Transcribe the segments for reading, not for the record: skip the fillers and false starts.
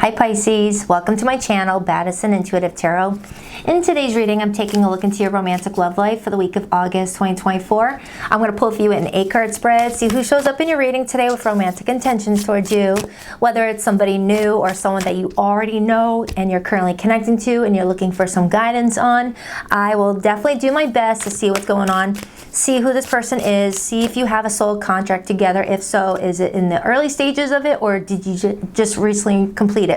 Hi Pisces, welcome to my channel, Baddison Intuitive Tarot. In today's reading, I'm taking a look into your romantic love life for the week of August 2024. I'm going to pull for you an 8-card spread, see who shows up in your reading today with romantic intentions towards you, whether it's somebody new or someone that you already know and you're currently connecting to and you're looking for some guidance on. I will definitely do my best to see what's going on, see who this person is, see if you have a soul contract together. If so, is it in the early stages of it or did you just recently complete it?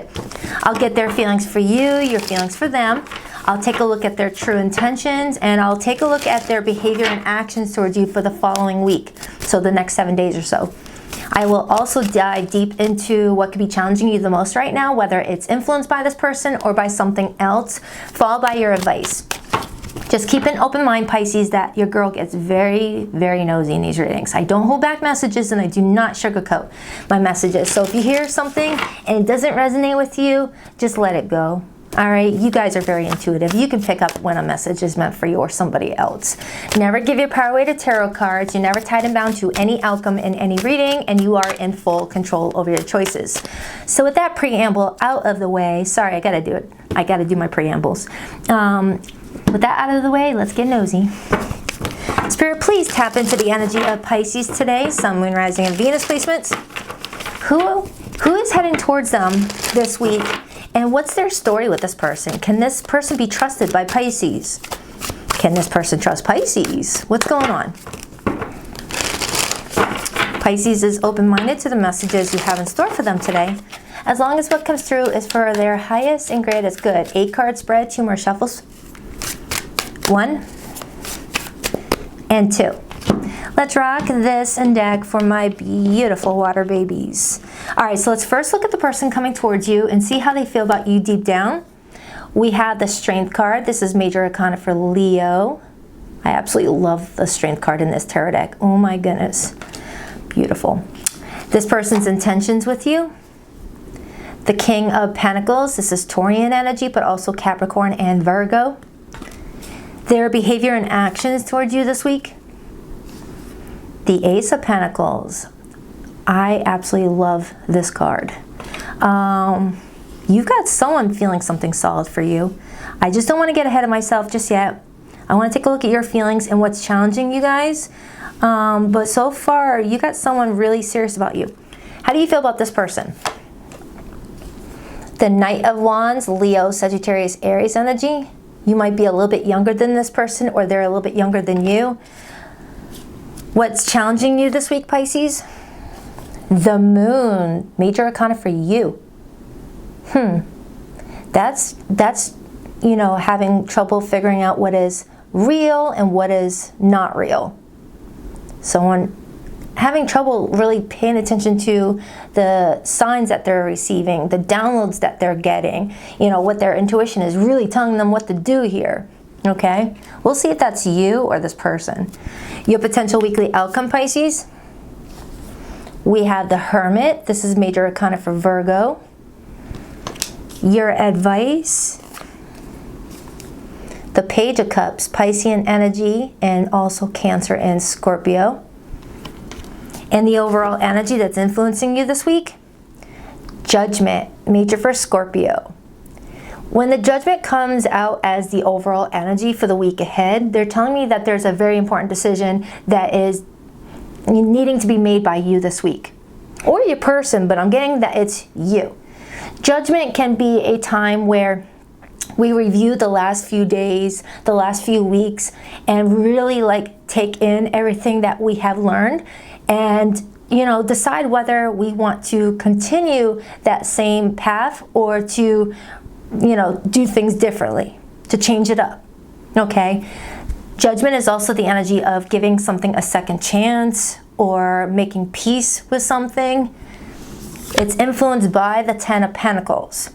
I'll get their feelings for you, your feelings for them. I'll take a look at their true intentions, and I'll take a look at their behavior and actions towards you for the following week, so the next 7 days or so. I will also dive deep into what could be challenging you the most right now, whether it's influenced by this person or by something else, followed by your advice. Just keep an open mind, Pisces, that your girl gets very, very nosy in these readings. I don't hold back messages and I do not sugarcoat my messages. So if you hear something and it doesn't resonate with you, just let it go. All right, you guys are very intuitive. You can pick up when a message is meant for you or somebody else. Never give your power away to tarot cards. You're never tied and bound to any outcome in any reading, and you are in full control over your choices. So with that preamble out of the way, sorry, I gotta do it. I gotta do my preambles. With that out of the way, let's get nosy. Spirit, please tap into the energy of Pisces today. Sun, Moon, Rising, and Venus placements. Who is heading towards them this week? And what's their story with this person? Can this person be trusted by Pisces? Can this person trust Pisces? What's going on? Pisces is open-minded to the messages you have in store for them today, as long as what comes through is for their highest and greatest good. 8-card spread, 2 more shuffles. 1 and 2. Let's rock this and deck for my beautiful water babies. All right, so let's first look at the person coming towards you and see how they feel about you deep down. We have the Strength card. This is Major Arcana for Leo. I absolutely love the Strength card in this tarot deck. Oh my goodness. Beautiful. This person's intentions with you. The King of Pentacles. This is Taurian energy, but also Capricorn and Virgo. Their behavior and actions towards you this week. The Ace of Pentacles. I absolutely love this card. You've got someone feeling something solid for you. I just don't want to get ahead of myself just yet. I want to take a look at your feelings and what's challenging you guys. But so far, you got someone really serious about you. How do you feel about this person? The Knight of Wands, Leo, Sagittarius, Aries energy. You might be a little bit younger than this person, or they're a little bit younger than you. What's challenging you this week, Pisces? The Moon, Major Arcana for you. That's you know, having trouble figuring out what is real and what is not real. Someone having trouble really paying attention to the signs that they're receiving, the downloads that they're getting, you know, what their intuition is really telling them what to do here, okay? We'll see if that's you or this person. Your potential weekly outcome, Pisces. We have the Hermit. This is Major Arcana for Virgo. Your advice. The Page of Cups, Piscean energy, and also Cancer and Scorpio. And the overall energy that's influencing you this week. Judgment, Major for Scorpio. When the Judgment comes out as the overall energy for the week ahead, they're telling me that there's a very important decision that is needing to be made by you this week. Or your person, but I'm getting that it's you. Judgment can be a time where we review the last few days, the last few weeks, and really like take in everything that we have learned and, you know, decide whether we want to continue that same path or to, you know, do things differently, to change it up, okay? Judgment is also the energy of giving something a second chance or making peace with something. It's influenced by the Ten of Pentacles.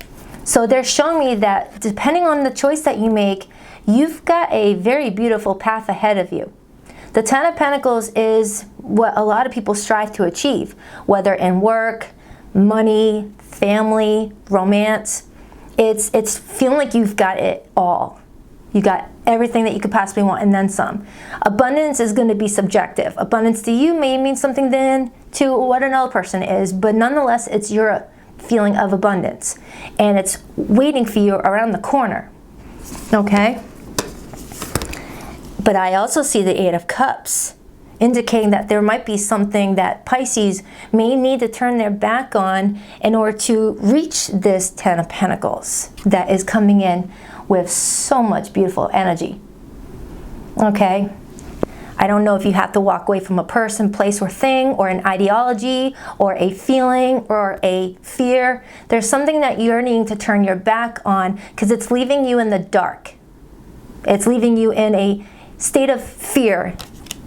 So they're showing me that depending on the choice that you make, you've got a very beautiful path ahead of you. The Ten of Pentacles is what a lot of people strive to achieve, whether in work, money, family, romance. It's feeling like you've got it all. You got everything that you could possibly want and then some. Abundance is going to be subjective. Abundance to you may mean something then to what another person is, but nonetheless, it's your feeling of abundance, and it's waiting for you around the corner, okay? But I also see the Eight of Cups, indicating that there might be something that Pisces may need to turn their back on in order to reach this Ten of Pentacles that is coming in with so much beautiful energy, okay? I don't know if you have to walk away from a person, place, or thing, or an ideology, or a feeling, or a fear. There's something that you're needing to turn your back on because it's leaving you in the dark. It's leaving you in a state of fear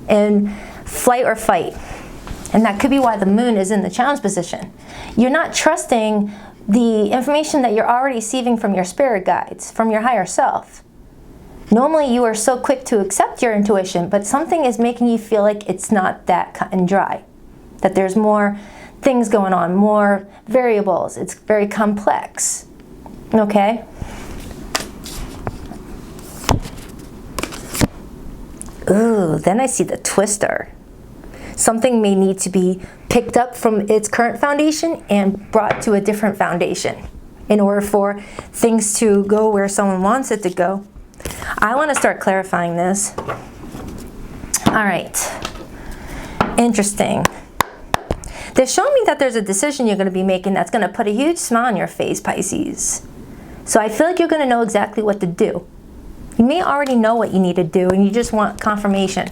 and flight or fight. And that could be why the moon is in the challenge position. You're not trusting the information that you're already receiving from your spirit guides, from your higher self. Normally you are so quick to accept your intuition, but something is making you feel like it's not that cut and dry, that there's more things going on, more variables. It's very complex, okay? Ooh, then I see the Twister. Something may need to be picked up from its current foundation and brought to a different foundation in order for things to go where someone wants it to go. I want to start clarifying this. All right. Interesting. They're showing me that there's a decision you're going to be making that's going to put a huge smile on your face, Pisces. So I feel like you're going to know exactly what to do. You may already know what you need to do and you just want confirmation.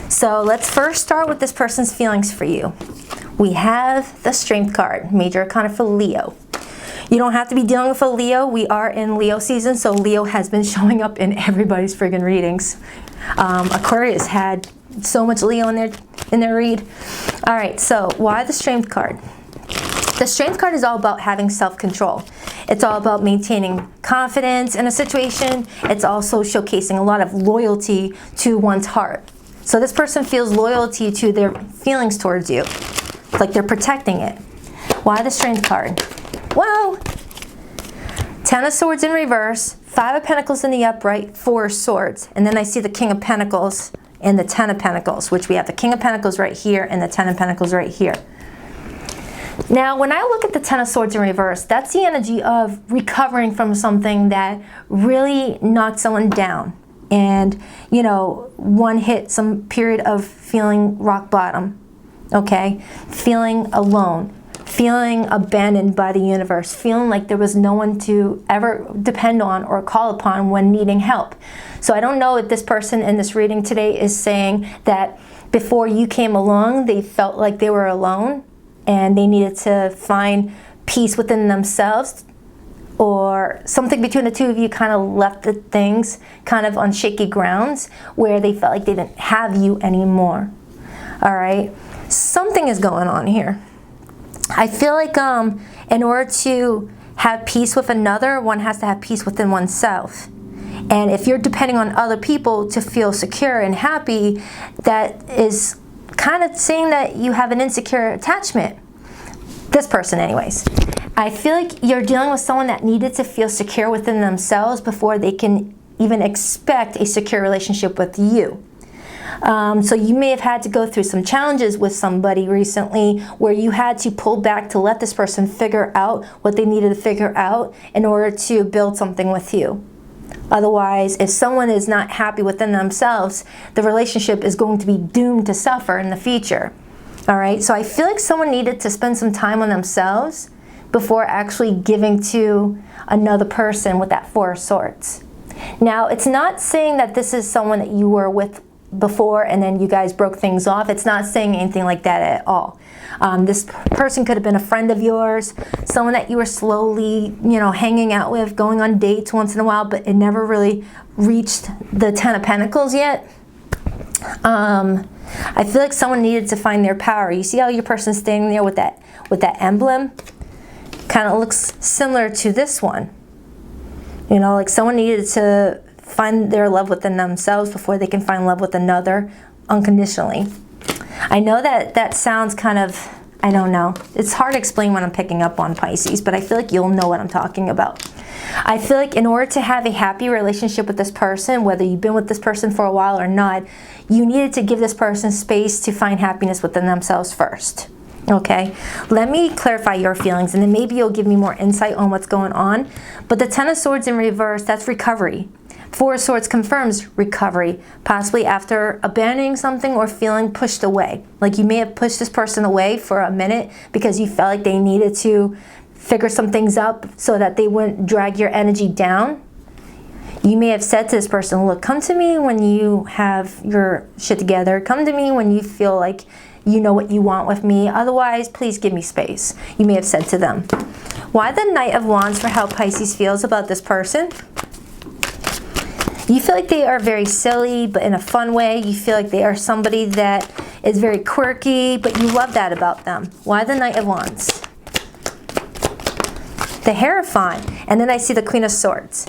So let's first start with this person's feelings for you. We have the Strength card, Major Arcana for Leo. You don't have to be dealing with a Leo. We are in Leo season, so Leo has been showing up in everybody's friggin' readings. Aquarius had so much Leo in their read. All right, so why the Strength card? The Strength card is all about having self-control. It's all about maintaining confidence in a situation. It's also showcasing a lot of loyalty to one's heart. So this person feels loyalty to their feelings towards you, like they're protecting it. Why the Strength card? Well, Ten of Swords in reverse, Five of Pentacles in the upright, Four of Swords, and then I see the King of Pentacles and the Ten of Pentacles, which we have the King of Pentacles right here and the Ten of Pentacles right here. Now, when I look at the Ten of Swords in reverse, that's the energy of recovering from something that really knocked someone down. And, you know, one hit some period of feeling rock bottom, okay? Feeling alone, feeling abandoned by the universe, feeling like there was no one to ever depend on or call upon when needing help. So I don't know if this person in this reading today is saying that before you came along, they felt like they were alone and they needed to find peace within themselves, or something between the two of you kind of left the things kind of on shaky grounds where they felt like they didn't have you anymore. All right, something is going on here. I feel like in order to have peace with another, one has to have peace within oneself. And if you're depending on other people to feel secure and happy, that is kind of saying that you have an insecure attachment. This person anyways. I feel like you're dealing with someone that needed to feel secure within themselves before they can even expect a secure relationship with you. So you may have had to go through some challenges with somebody recently where you had to pull back to let this person figure out what they needed to figure out in order to build something with you. Otherwise, if someone is not happy within themselves, the relationship is going to be doomed to suffer in the future. All right, so I feel like someone needed to spend some time on themselves before actually giving to another person with that Four of Swords. Now, it's not saying that this is someone that you were with before and then you guys broke things off. It's not saying anything like that at all. This person could have been a friend of yours, someone that you were slowly, you know, hanging out with, going on dates once in a while, but it never really reached the Ten of Pentacles yet. I feel like someone needed to find their power. You see how your person's standing there with that emblem? Kind of looks similar to this one. You know, like someone needed to find their love within themselves before they can find love with another unconditionally. I know that sounds kind of, I don't know. It's hard to explain when I'm picking up on Pisces, but I feel like you'll know what I'm talking about. I feel like in order to have a happy relationship with this person, whether you've been with this person for a while or not, you needed to give this person space to find happiness within themselves first. Okay, let me clarify your feelings, and then maybe you'll give me more insight on what's going on. But the Ten of Swords in reverse, that's recovery. Four of Swords confirms recovery, possibly after abandoning something or feeling pushed away. Like you may have pushed this person away for a minute because you felt like they needed to figure some things up so that they wouldn't drag your energy down. You may have said to this person, look, come to me when you have your shit together. Come to me when you feel like you know what you want with me. Otherwise, please give me space. You may have said to them. Why the Knight of Wands for how Pisces feels about this person? You feel like they are very silly, but in a fun way. You feel like they are somebody that is very quirky, but you love that about them. Why the Knight of Wands? The Hierophant, and then I see the Queen of Swords.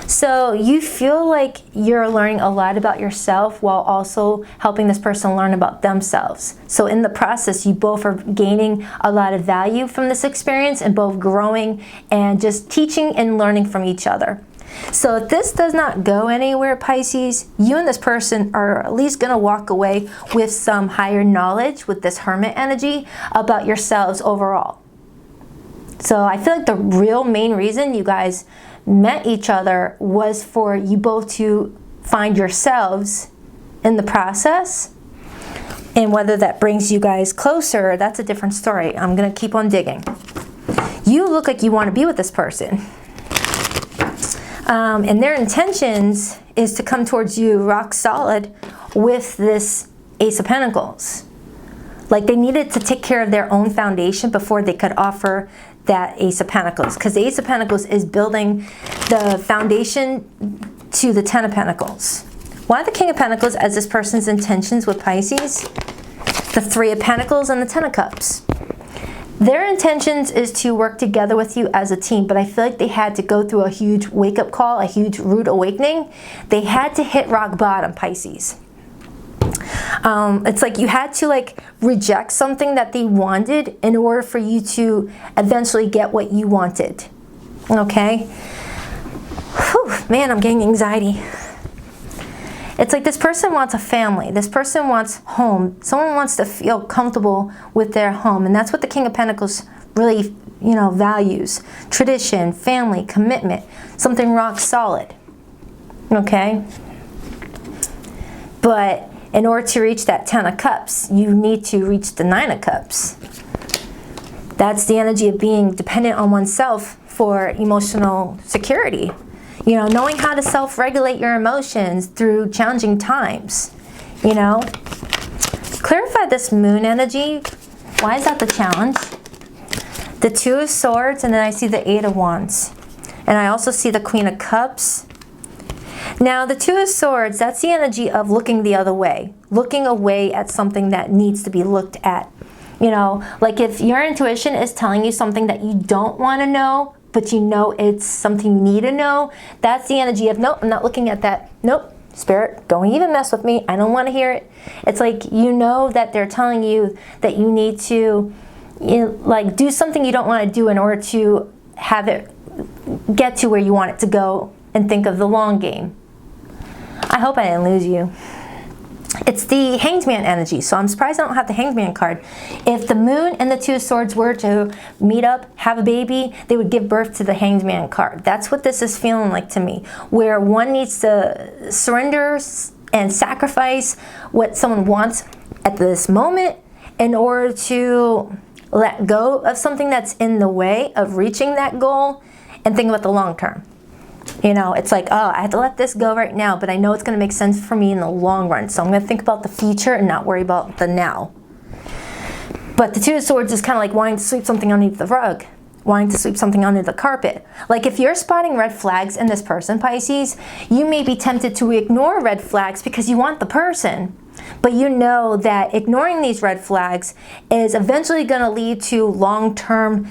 So you feel like you're learning a lot about yourself while also helping this person learn about themselves. So in the process, you both are gaining a lot of value from this experience and both growing and just teaching and learning from each other. So if this does not go anywhere, Pisces, you and this person are at least going to walk away with some higher knowledge with this Hermit energy about yourselves overall. So I feel like the real main reason you guys met each other was for you both to find yourselves in the process. And whether that brings you guys closer, that's a different story. I'm going to keep on digging. You look like you want to be with this person. And their intentions is to come towards you rock solid with this Ace of Pentacles. Like they needed to take care of their own foundation before they could offer that Ace of Pentacles. Because the Ace of Pentacles is building the foundation to the Ten of Pentacles. Why the King of Pentacles as this person's intentions with Pisces? The Three of Pentacles and the Ten of Cups. Their intentions is to work together with you as a team, but I feel like they had to go through a huge wake-up call, a huge rude awakening. They had to hit rock bottom, Pisces. It's like you had to reject something that they wanted in order for you to eventually get what you wanted. Okay? Whew, man, I'm getting anxiety. It's like this person wants a family. This person wants home. Someone wants to feel comfortable with their home. And that's what the King of Pentacles really, values. Tradition, family, commitment, something rock solid. Okay? But in order to reach that Ten of Cups, you need to reach the Nine of Cups. That's the energy of being dependent on oneself for emotional security. Knowing how to self-regulate your emotions through challenging times. Clarify this Moon energy. Why is that the challenge? The Two of Swords, and then I see the Eight of Wands. And I also see the Queen of Cups. Now, the Two of Swords, that's the energy of looking the other way. Looking away at something that needs to be looked at. Like if your intuition is telling you something that you don't want to know, but it's something you need to know, that's the energy of, nope, I'm not looking at that. Nope, Spirit, don't even mess with me. I don't want to hear it. It's like that they're telling you that you need to do something you don't want to do in order to have it get to where you want it to go and think of the long game. I hope I didn't lose you. It's the Hanged Man energy, so I'm surprised I don't have the Hanged Man card. If the Moon and the Two of Swords were to meet up, have a baby, they would give birth to the Hanged Man card. That's what this is feeling like to me, where one needs to surrender and sacrifice what someone wants at this moment in order to let go of something that's in the way of reaching that goal and think about the long term. It's like, oh, I have to let this go right now, but I know it's going to make sense for me in the long run. So I'm going to think about the future and not worry about the now. But the Two of Swords is kind of like wanting to sweep something underneath the rug, wanting to sweep something under the carpet. Like if you're spotting red flags in this person, Pisces, you may be tempted to ignore red flags because you want the person. But you know that ignoring these red flags is eventually going to lead to long-term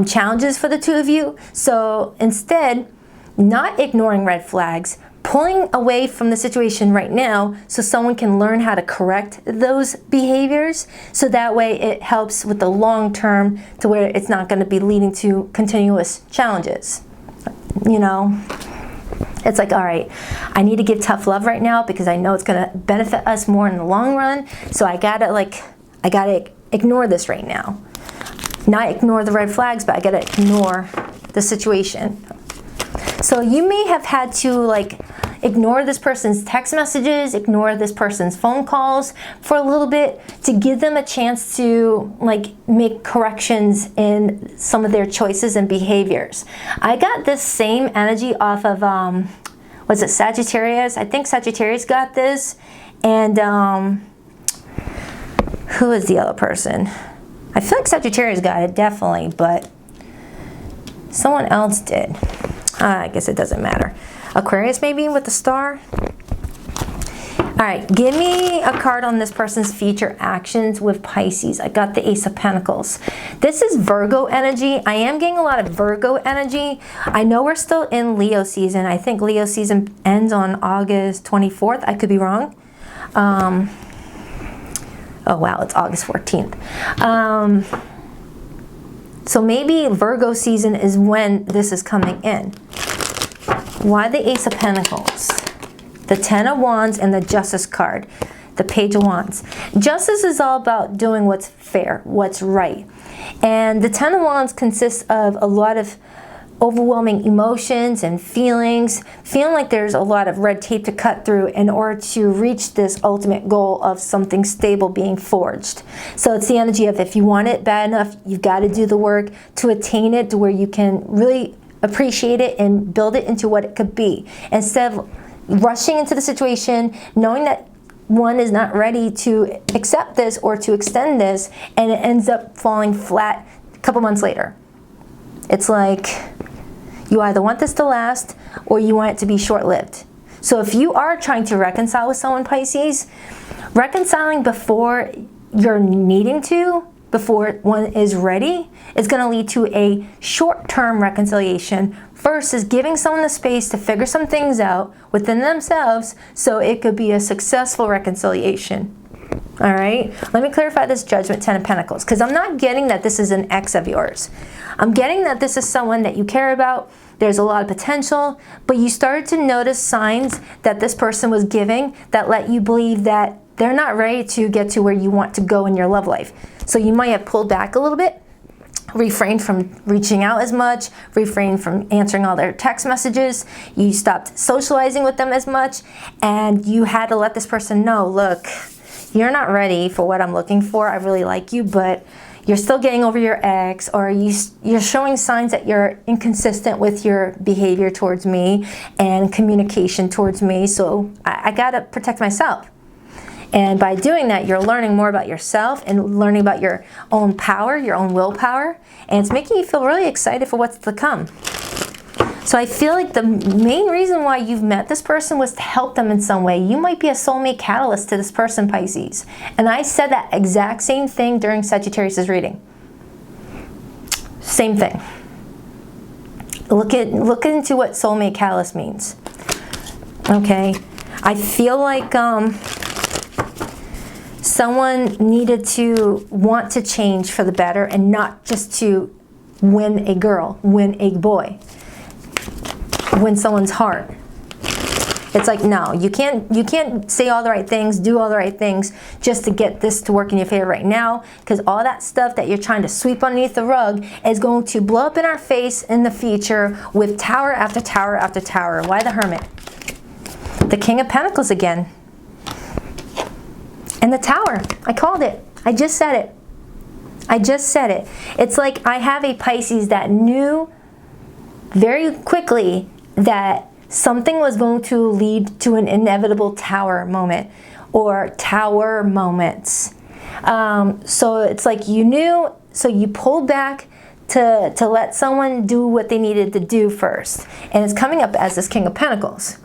challenges for the two of you. So instead, not ignoring red flags, pulling away from the situation right now so someone can learn how to correct those behaviors, so that way it helps with the long term to where it's not going to be leading to continuous challenges. It's like, all right, I need to give tough love right now because I know it's going to benefit us more in the long run. So I gotta ignore this right now. Not ignore the red flags, but I gotta ignore the situation. So you may have had to like ignore this person's text messages, ignore this person's phone calls for a little bit to give them a chance to like make corrections in some of their choices and behaviors. I got this same energy off of, was it Sagittarius? I think Sagittarius got this. And who is the other person? I feel like Sagittarius got it, definitely, but someone else did. I guess it doesn't matter. Aquarius maybe with the star. All right, give me a card on this person's future actions with Pisces. I got the Ace of Pentacles. This is Virgo energy. I am getting a lot of Virgo energy. I know we're still in Leo season. I think Leo season ends on August 24th. I could be wrong. Oh wow, it's August 14th. So maybe Virgo season is when this is coming in. Why the Ace of Pentacles? The Ten of Wands and the Justice card. The Page of Wands. Justice is all about doing what's fair, what's right. And the Ten of Wands consists of a lot of overwhelming emotions and feelings, feeling like there's a lot of red tape to cut through in order to reach this ultimate goal of something stable being forged. So it's the energy of if you want it bad enough, you've got to do the work to attain it to where you can really appreciate it and build it into what it could be. Instead of rushing into the situation, knowing that one is not ready to accept this or to extend this, and it ends up falling flat a couple months later. It's like you either want this to last or you want it to be short-lived. So if you are trying to reconcile with someone, Pisces, reconciling before you're needing to, before one is ready, is going to lead to a short-term reconciliation versus giving someone the space to figure some things out within themselves so it could be a successful reconciliation. All right, let me clarify this Judgment, Ten of Pentacles, because I'm not getting that this is an ex of yours. I'm getting that this is someone that you care about. There's a lot of potential, but you started to notice signs that this person was giving that let you believe that they're not ready to get to where you want to go in your love life. So you might have pulled back a little bit, refrained from reaching out as much, refrained from answering all their text messages. You stopped socializing with them as much, and you had to let this person know, look, you're not ready for what I'm looking for. I really like you, but you're still getting over your ex, or you're showing signs that you're inconsistent with your behavior towards me and communication towards me. So I gotta protect myself. And by doing that, you're learning more about yourself and learning about your own power, your own willpower, and it's making you feel really excited for what's to come. So I feel like the main reason why you've met this person was to help them in some way. You might be a soulmate catalyst to this person, Pisces. And I said that exact same thing during Sagittarius' reading. Same thing. Look into what soulmate catalyst means. Okay, I feel like someone needed to want to change for the better and not just to win a girl, win a boy, win someone's heart. It's like, no, you can't say all the right things, do all the right things just to get this to work in your favor right now, because all that stuff that you're trying to sweep underneath the rug is going to blow up in our face in the future with tower after tower after tower. Why the Hermit? The King of Pentacles again. And the Tower. I called it. I just said it. I just said it. It's like I have a Pisces that knew very quickly that something was going to lead to an inevitable tower moment or tower moments. So it's like you knew, so you pulled back to let someone do what they needed to do first. And it's coming up as this King of Pentacles.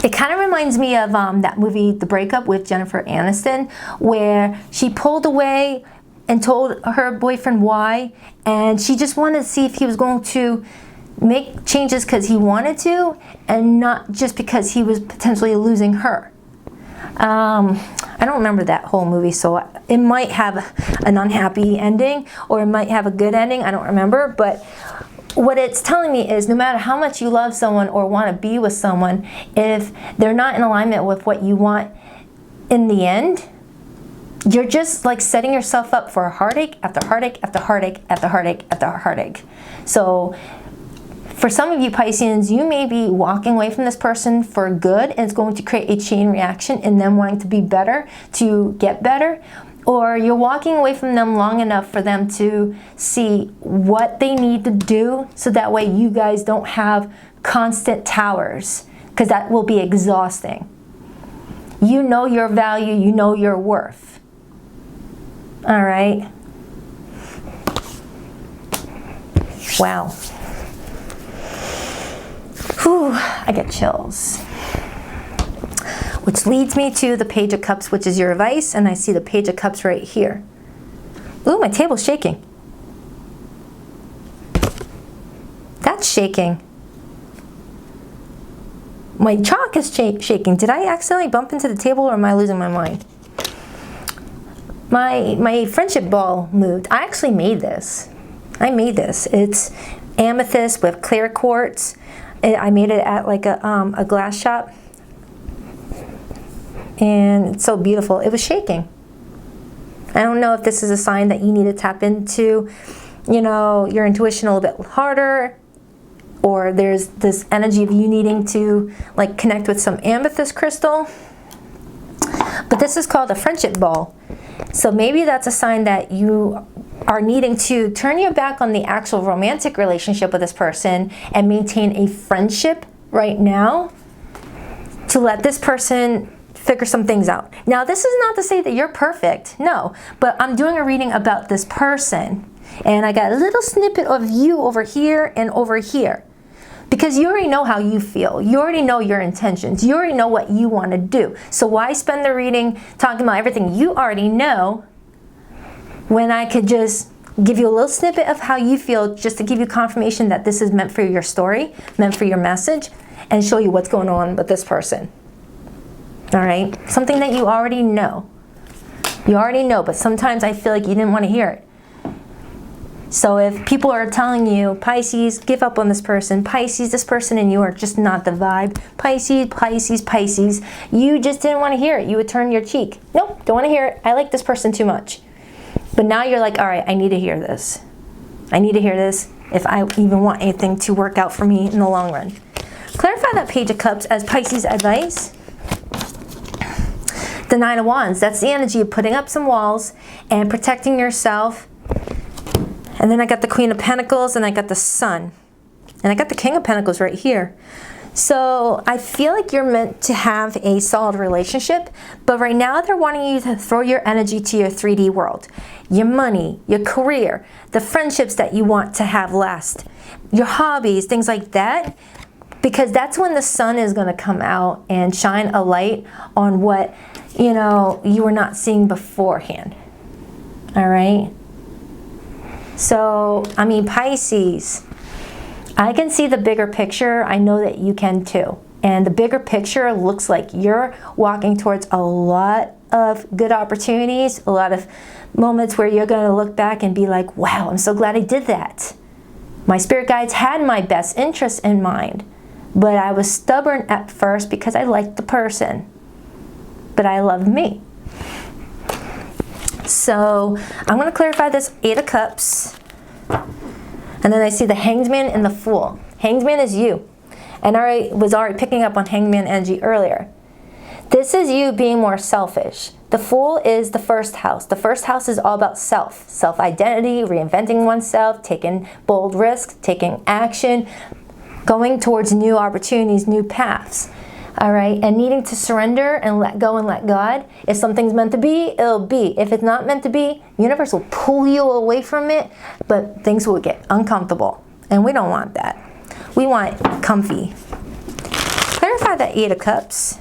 It kind of reminds me of that movie, The Breakup, with Jennifer Aniston, where she pulled away and told her boyfriend why, and she just wanted to see if he was going to make changes because he wanted to, and not just because he was potentially losing her. I don't remember that whole movie, so it might have an unhappy ending, or it might have a good ending. I don't remember, but what it's telling me is no matter how much you love someone or want to be with someone, if they're not in alignment with what you want in the end, you're just like setting yourself up for a heartache after heartache after heartache after heartache after heartache. So for some of you Pisceans, you may be walking away from this person for good, and it's going to create a chain reaction in them wanting to be better, to get better. Or you're walking away from them long enough for them to see what they need to do, so that way you guys don't have constant towers, because that will be exhausting. You know your value, you know your worth. All right. Wow. Whew, I get chills. Which leads me to the Page of Cups, which is your advice, and I see the Page of Cups right here. Ooh, my table's shaking. That's shaking. My chalk is shaking. Did I accidentally bump into the table, or am I losing my mind? My friendship ball moved. I actually made this. I made this. It's amethyst with clear quartz. I made it at like a glass shop. And it's so beautiful. It was shaking. I don't know if this is a sign that you need to tap into, you know, your intuition a little bit harder, or there's this energy of you needing to like connect with some amethyst crystal. But this is called a friendship ball. So maybe that's a sign that you are needing to turn your back on the actual romantic relationship with this person and maintain a friendship right now to let this person figure some things out. Now, this is not to say that you're perfect, no, but I'm doing a reading about this person, and I got a little snippet of you over here and over here. Because you already know how you feel. You already know your intentions. You already know what you want to do. So why spend the reading talking about everything you already know when I could just give you a little snippet of how you feel, just to give you confirmation that this is meant for your story, meant for your message, and show you what's going on with this person. All right? Something that you already know. You already know, but sometimes I feel like you didn't want to hear it. So if people are telling you, Pisces, give up on this person, Pisces, this person and you are just not the vibe, Pisces, Pisces, Pisces, you just didn't want to hear it. You would turn your cheek. Nope, don't want to hear it. I like this person too much. But now you're like, all right, I need to hear this. I need to hear this if I even want anything to work out for me in the long run. Clarify that Page of Cups as Pisces advice. The Nine of Wands, that's the energy of putting up some walls and protecting yourself. And then I got the Queen of Pentacles, and I got the Sun. And I got the King of Pentacles right here. So I feel like you're meant to have a solid relationship, but right now they're wanting you to throw your energy to your 3D world. Your money, your career, the friendships that you want to have last, your hobbies, things like that. Because that's when the sun is going to come out and shine a light on what, you know, you were not seeing beforehand. All right? So, I mean, Pisces, I can see the bigger picture. I know that you can too. And the bigger picture looks like you're walking towards a lot of good opportunities, a lot of moments where you're going to look back and be like, wow, I'm so glad I did that. My spirit guides had my best interests in mind, but I was stubborn at first because I liked the person, but I love me. So I'm going to clarify this Eight of Cups. And then I see the Hanged Man and the Fool. Hanged Man is you. And I was already picking up on Hanged Man energy earlier. This is you being more selfish. The Fool is the first house. The first house is all about self. Self-identity, reinventing oneself, taking bold risks, taking action, going towards new opportunities, new paths. All right, and needing to surrender and let go and let God. If something's meant to be, it'll be. If it's not meant to be, the universe will pull you away from it, but things will get uncomfortable. And we don't want that. We want comfy. Clarify that Eight of Cups.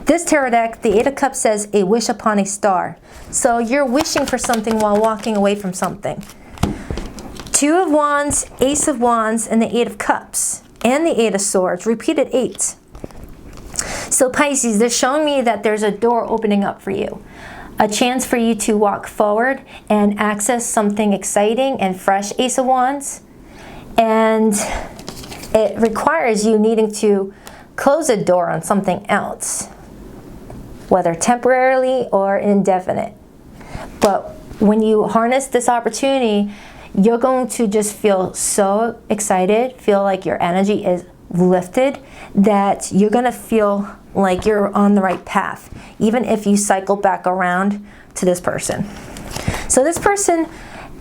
This tarot deck, the Eight of Cups says, a wish upon a star. So you're wishing for something while walking away from something. Two of Wands, Ace of Wands, and the Eight of Cups. And the Eight of Swords, repeated 8. So Pisces, they're showing me that there's a door opening up for you. A chance for you to walk forward and access something exciting and fresh, Ace of Wands. And it requires you needing to close a door on something else. whether temporarily or indefinite. But when you harness this opportunity, you're going to just feel so excited, feel like your energy is lifted, that you're going to feel like you're on the right path, even if you cycle back around to this person. So this person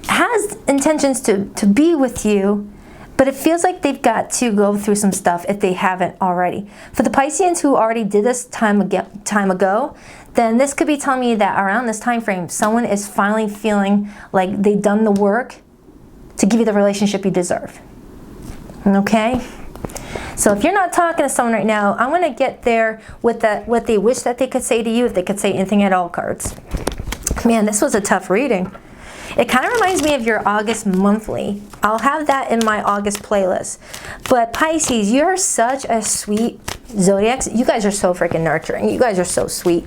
has intentions to be with you, but it feels like they've got to go through some stuff if they haven't already. For the Pisceans who already did this time ago, then this could be telling me that around this time frame, someone is finally feeling like they've done the work to give you the relationship you deserve. Okay? So if you're not talking to someone right now, I want to get there with what they wish that they could say to you, if they could say anything at all cards. Man, this was a tough reading. It kind of reminds me of your August monthly. I'll have that in my August playlist. But Pisces, you're such a sweet zodiac. You guys are so freaking nurturing. You guys are so sweet.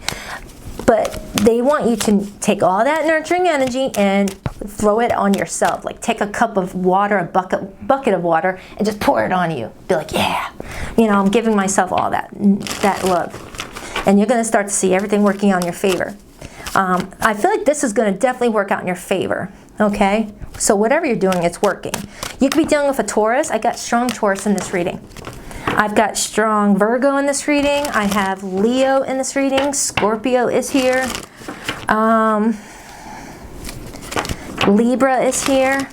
But they want you to take all that nurturing energy and throw it on yourself. Like take a cup of water, a bucket of water, and just pour it on you. Be like, yeah, you know, I'm giving myself all that love. And you're going to start to see everything working on your favor. I feel like this is going to definitely work out in your favor, okay? So whatever you're doing, it's working. You could be dealing with a Taurus. I got strong Taurus in this reading. I've got strong Virgo in this reading. I have Leo in this reading. Scorpio is here. Libra is here.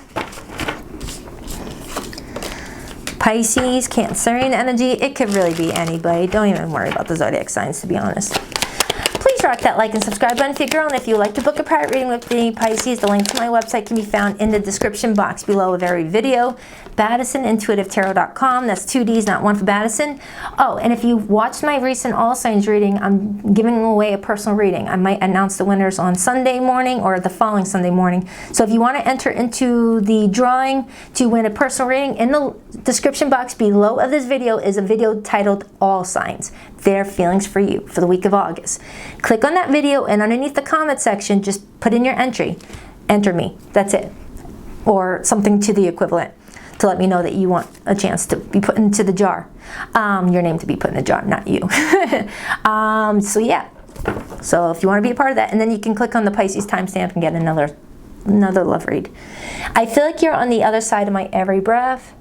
Pisces, Cancerian energy. It could really be anybody. Don't even worry about the zodiac signs, to be honest. Please rock that like and subscribe button if you're a girl, and if you would like to book a private reading with me, Pisces, the link to my website can be found in the description box below of every video. BaddisonIntuitiveTarot.com. That's 2 D's, not one for Baddison. Oh, and if you watched my recent All Signs reading, I'm giving away a personal reading. I might announce the winners on Sunday morning or the following Sunday morning. So if you want to enter into the drawing to win a personal reading, in the description box below of this video is a video titled All Signs, Their Feelings for You for the week of August. Click on that video, and underneath the comment section, just put in your entry. Enter me. That's it. Or something to the equivalent, to let me know that you want a chance to be put into the jar. Your name to be put in the jar, not you. So yeah. So if you want to be a part of that, and then you can click on the Pisces timestamp and get another love read. I feel like you're on the other side of my every breath.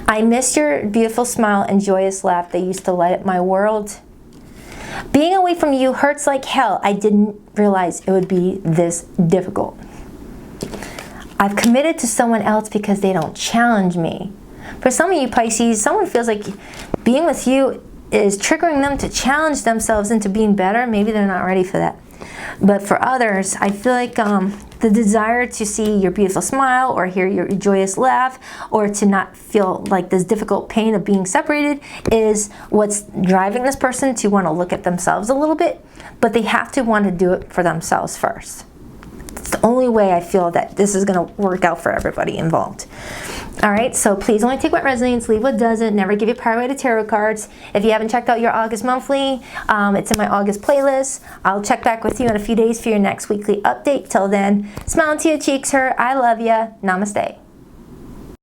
I miss your beautiful smile and joyous laugh that used to light up my world. Being away from you hurts like hell. I didn't realize it would be this difficult. I've committed to someone else because they don't challenge me. For some of you Pisces, someone feels like being with you is triggering them to challenge themselves into being better. Maybe they're not ready for that. But for others, I feel like the desire to see your beautiful smile or hear your joyous laugh, or to not feel like this difficult pain of being separated, is what's driving this person to want to look at themselves a little bit. But they have to want to do it for themselves first. It's the only way I feel that this is going to work out for everybody involved. All right, so please only take what resonates, leave what doesn't. Never give your power away to tarot cards. If you haven't checked out your August monthly, it's in my August playlist. I'll check back with you in a few days for your next weekly update. Till then, smile into your cheeks, hurt. I love ya. Namaste.